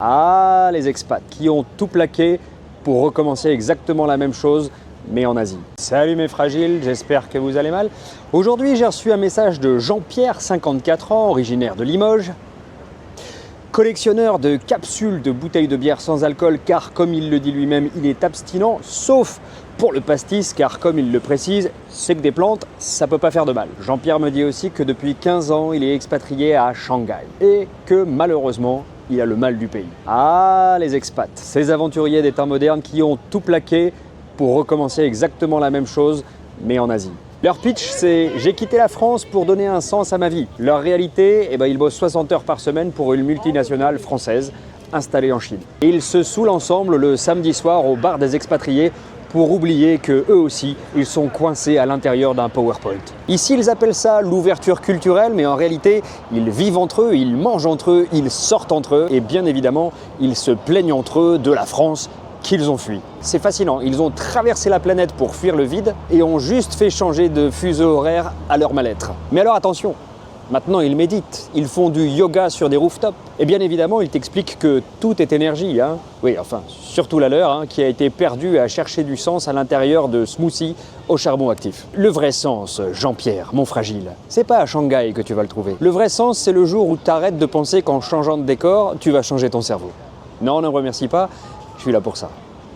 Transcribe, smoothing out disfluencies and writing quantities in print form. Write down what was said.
Ah, les expats qui ont tout plaqué pour recommencer exactement la même chose, mais en Asie. Salut mes fragiles, j'espère que vous allez mal. Aujourd'hui, j'ai reçu un message de Jean-Pierre, 54 ans, originaire de Limoges, collectionneur de capsules de bouteilles de bière sans alcool, car comme il le dit lui-même, il est abstinent, sauf pour le pastis, car comme il le précise, c'est que des plantes, ça peut pas faire de mal. Jean-Pierre me dit aussi que depuis 15 ans, il est expatrié à Shanghai et que malheureusement, il a le mal du pays. Ah, les expats, ces aventuriers des temps modernes qui ont tout plaqué pour recommencer exactement la même chose, mais en Asie. Leur pitch, c'est « J'ai quitté la France pour donner un sens à ma vie ». Leur réalité, ils bossent 60 heures par semaine pour une multinationale française installée en Chine. Et ils se saoulent ensemble le samedi soir au bar des expatriés pour oublier que eux aussi, ils sont coincés à l'intérieur d'un PowerPoint. Ici, ils appellent ça l'ouverture culturelle, mais en réalité, ils vivent entre eux, ils mangent entre eux, ils sortent entre eux, et bien évidemment, ils se plaignent entre eux de la France qu'ils ont fui. C'est fascinant, ils ont traversé la planète pour fuir le vide et ont juste fait changer de fuseau horaire à leur mal-être. Mais alors attention, maintenant ils méditent, ils font du yoga sur des rooftops. Et bien évidemment, ils t'expliquent que tout est énergie. Oui, enfin, surtout la leur, qui a été perdue à chercher du sens à l'intérieur de smoothies au charbon actif. Le vrai sens, Jean-Pierre, mon fragile, c'est pas à Shanghai que tu vas le trouver. Le vrai sens, c'est le jour où tu arrêtes de penser qu'en changeant de décor, tu vas changer ton cerveau. Non, ne me remercie pas, je suis là pour ça.